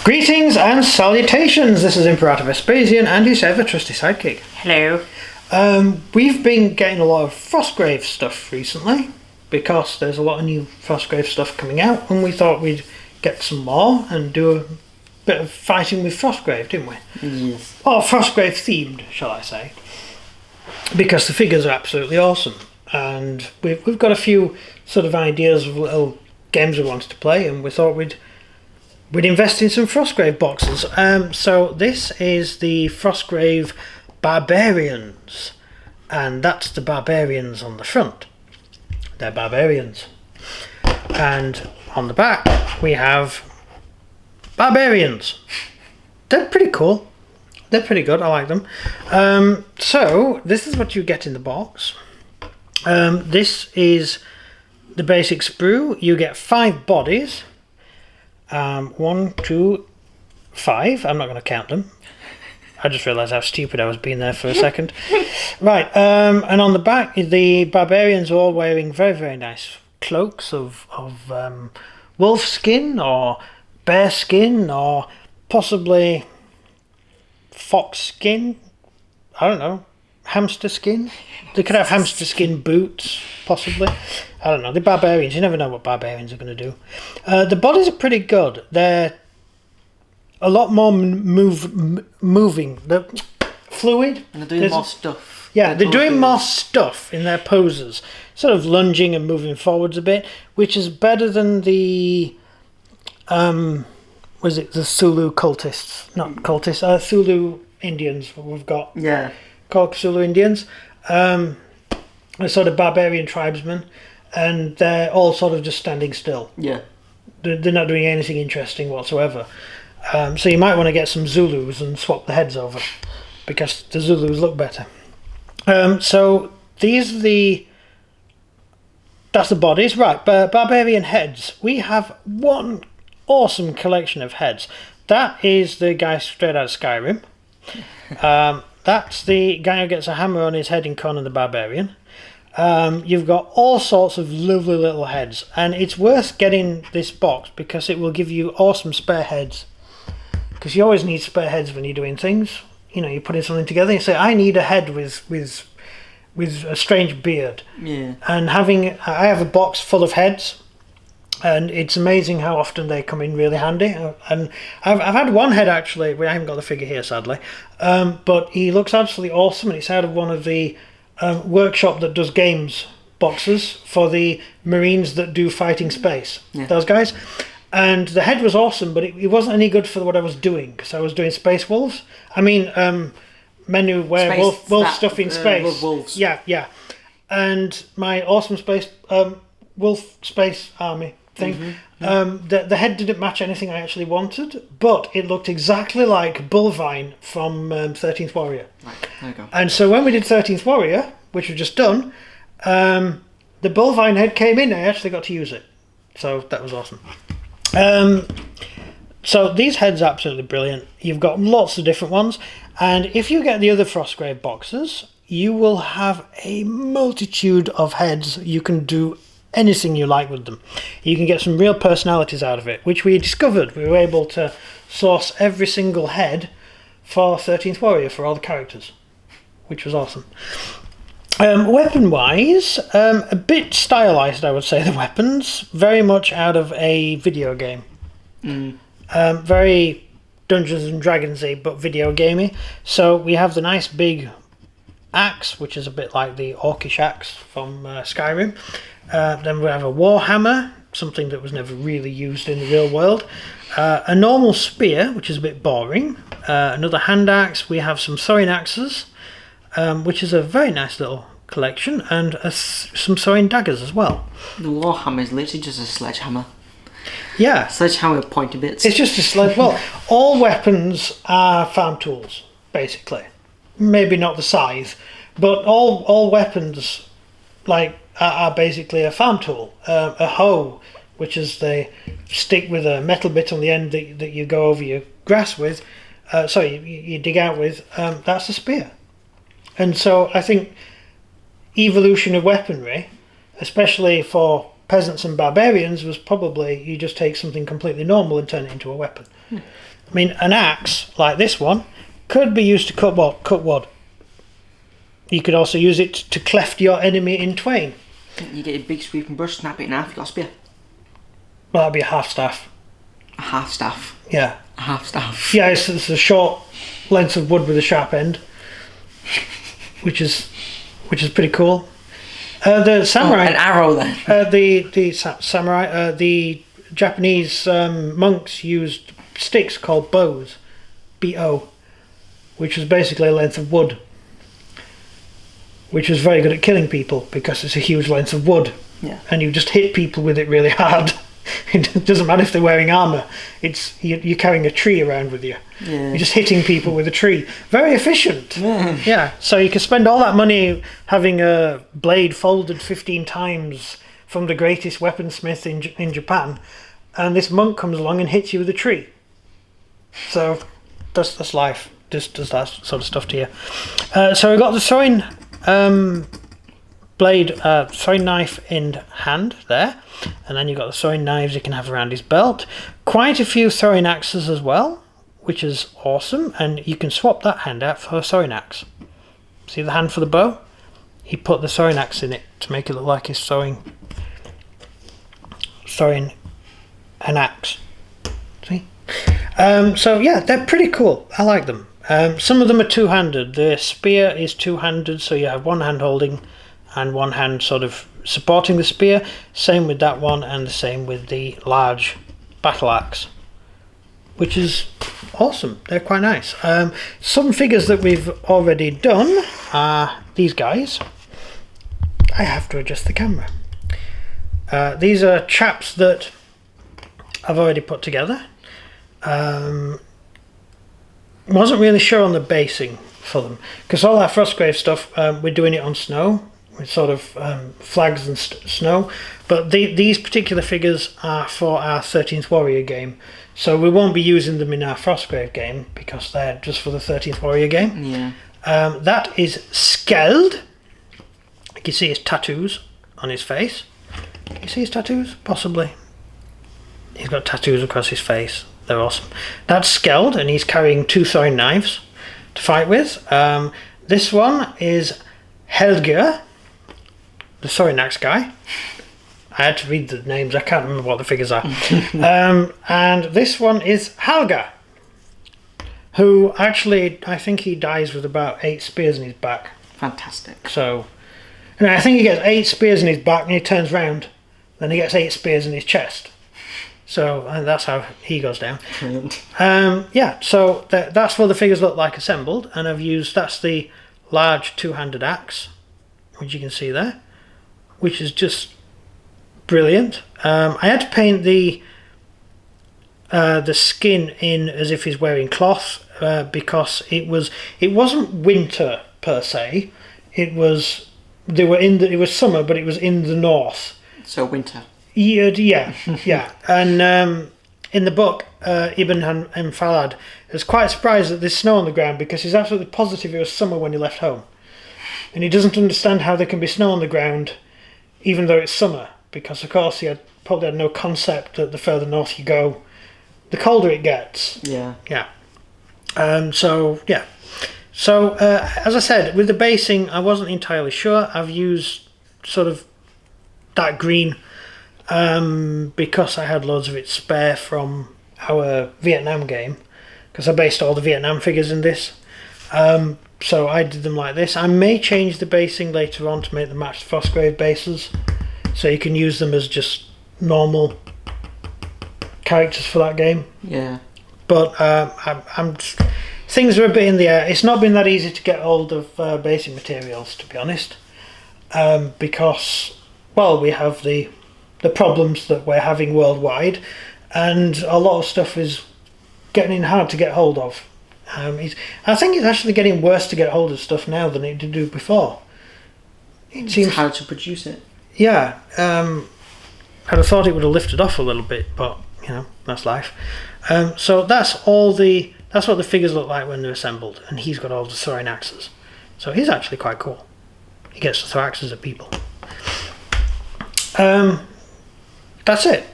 Greetings and salutations, this is Imperator Vespasian and his ever-trusty sidekick. Hello. We've been getting a lot of Frostgrave stuff recently, because there's a lot of new Frostgrave stuff coming out, and we thought we'd get some more and do a bit of fighting with Frostgrave, didn't we? Yes. Or Frostgrave themed, shall I say. Because the figures are absolutely awesome, and we've got a few sort of ideas of little games we wanted to play, and we thought we'd invest in some Frostgrave boxes. So this is the Frostgrave Barbarians, and that's the Barbarians on the front. They're Barbarians. And on the back we have Barbarians. They're pretty cool. They're pretty good, I like them. So this is what you get in the box. This is the basic sprue. You get 5 bodies. 1, 2, 5. I'm not going to count them. I just realised how stupid I was being there for a second. Right, and on the back, the Barbarians are all wearing very, very nice cloaks of wolf skin or bear skin or possibly fox skin. I don't know. Hamster skin. They could have hamster skin boots, possibly. I don't know. The Barbarians. You never know what Barbarians are going to do. The bodies are pretty good. They're a lot more moving. They're fluid. And they're doing more stuff. Yeah, they're doing more stuff in their poses. Sort of lunging and moving forwards a bit, which is better than the... was it the Zulu cultists? Not cultists. Zulu Indians. We've got. Yeah. Called Zulu Indians. They're sort of barbarian tribesmen, and they're all sort of just standing still. Yeah. They're not doing anything interesting whatsoever. So you might want to get some Zulus and swap the heads over, because the Zulus look better. So these are that's the bodies, right? Barbarian heads. We have one awesome collection of heads. That is the guy straight out of Skyrim. That's the guy who gets a hammer on his head in Conan the Barbarian. You've got all sorts of lovely little heads, and it's worth getting this box because it will give you awesome spare heads. Because you always need spare heads when you're doing things. You know, you're putting something together, you say, I need a head with a strange beard. Yeah. And I have a box full of heads, and it's amazing how often they come in really handy. And I've had one head actually. I haven't got the figure here sadly, but he looks absolutely awesome, and it's out of one of the workshop that does games boxes for the Marines that do fighting space. Yeah. Those guys. And the head was awesome, but it wasn't any good for what I was doing, because I was doing Space Wolves. I mean, men who wear wolf stuff in space. Wolves. Yeah. And my awesome space wolf space army thing. Mm-hmm. The head didn't match anything I actually wanted, but it looked exactly like Bullvine from 13th Warrior. Right, there you go. And so when we did 13th Warrior, which we've just done, the Bullvine head came in, I actually got to use it. So that was awesome. So these heads are absolutely brilliant. You've got lots of different ones, and if you get the other Frostgrave boxes, you will have a multitude of heads. You can do anything you like with them. You can get some real personalities out of it, which we discovered. We were able to source every single head for 13th Warrior for all the characters, which was awesome. Weapon wise, a bit stylized, I would say, the weapons, very much out of a video game. Very Dungeons and Dragons-y, but video gamey. So we have the nice big axe, which is a bit like the orcish axe from Skyrim. Then we have a warhammer, something that was never really used in the real world. A normal spear, which is a bit boring. Another hand axe. We have some throwing axes, which is a very nice little collection, and some throwing daggers as well. The warhammer is literally just a sledgehammer. Yeah. Sledgehammer with pointy bits. It's just a sledge. Well, all weapons are farm tools, basically. Maybe not the scythe, but all weapons are basically a farm tool. A hoe, which is the stick with a metal bit on the end that you go over your grass with. You dig out with. That's a spear. And so I think evolution of weaponry, especially for peasants and barbarians was probably you just take something completely normal and turn it into a weapon. I mean, an axe like this one could be used to cut wood. You could also use it to cleft your enemy in twain. You get a big sweeping brush, snap it in half, you got a spear. Well, that'd be a half staff. A half staff. Yeah. A half staff. Yeah, it's a short length of wood with a sharp end, which is pretty cool. The samurai. An arrow then. The samurai. The Japanese monks used sticks called bows, B-O, which was basically a length of wood, which was very good at killing people because it's a huge length of wood. Yeah. And you just hit people with it really hard. It doesn't matter if they're wearing armour. You're carrying a tree around with you. Yeah. You're just hitting people with a tree. Very efficient. Yeah. So you can spend all that money having a blade folded 15 times from the greatest weaponsmith in Japan, and this monk comes along and hits you with a tree. So that's life. Just does that sort of stuff to you. So we got the throwing blade, throwing knife in hand there, and then you've got the throwing knives you can have around his belt. Quite a few throwing axes as well, which is awesome, and you can swap that hand out for a throwing axe. See the hand for the bow? He put the throwing axe in it to make it look like he's throwing an axe. See? So yeah, they're pretty cool. I like them. Some of them are two-handed. The spear is two-handed, so you have one hand holding and one hand sort of supporting the spear. Same with that one, and the same with the large battle axe, which is awesome. They're quite nice. Some figures that we've already done are these guys. I have to adjust the camera. These are chaps that I've already put together. Wasn't really sure on the basing for them because all our Frostgrave stuff we're doing it on snow with sort of flags and snow, but these particular figures are for our 13th Warrior game, so we won't be using them in our Frostgrave game because they're just for the 13th Warrior game. Yeah. That is Skeld. You can see his tattoos on his face. Can you see his tattoos? Possibly. He's got tattoos across his face. They're awesome. That's Skeld, and he's carrying two throwing knives to fight with. This one is Helger, the throwing axe guy. I had to read the names. I can't remember what the figures are. And this one is Helga, who actually, I think he dies with about 8 spears in his back. Fantastic. So, I think he gets 8 spears in his back and he turns round. Then he gets 8 spears in his chest. So that's how he goes down. Yeah, so that's what the figures look like assembled, and that's the large two-handed axe, which you can see there, which is just brilliant. I had to paint the skin in as if he's wearing cloth because it wasn't winter per se. It was summer, but it was in the north. So winter. Yeah. And in the book, Ibn Falad is quite surprised that there's snow on the ground because he's absolutely positive it was summer when he left home. And he doesn't understand how there can be snow on the ground even though it's summer, because of course he probably had no concept that the further north you go, the colder it gets. Yeah. Yeah. So as I said, with the basing, I wasn't entirely sure. I've used sort of that green because I had loads of it spare from our Vietnam game, because I based all the Vietnam figures in this. So I did them like this. I may change the basing later on to make them match the Frostgrave bases, so you can use them as just normal characters for that game. Yeah. But things are a bit in the air. It's not been that easy to get hold of basic materials, to be honest, because, well, we have the problems that we're having worldwide, and a lot of stuff is getting hard to get hold of. I think it's actually getting worse to get hold of stuff now than it did do before. It's hard to produce it. Yeah. I'd have thought it would have lifted off a little bit, but that's life. So that's what the figures look like when they're assembled, and he's got all the throwing axes. So he's actually quite cool. He gets to throw axes at people. that's it.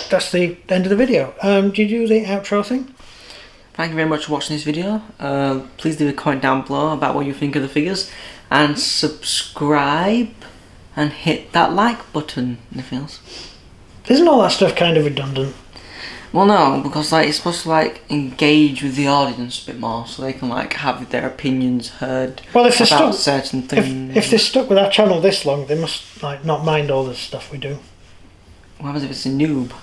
That's the end of the video. Do you do the outro thing? Thank you very much for watching this video. Please leave a comment down below about what you think of the figures, and subscribe and hit that like button. Anything else? Isn't all that stuff kind of redundant? Well, no, because like it's supposed to like engage with the audience a bit more, so they can like have their opinions heard. Well, if they're about stuck, certain things. if they're stuck with our channel this long, they must like not mind all this stuff we do. What happens if it's a noob?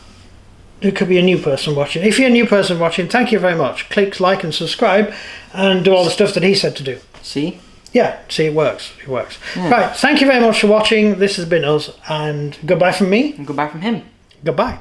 It could be a new person watching. If you're a new person watching, thank you very much. Click like and subscribe, and do all the stuff that he said to do. See? Yeah, see, it works. It works. Yeah. Right, thank you very much for watching. This has been us, and goodbye from me. And goodbye from him. Goodbye.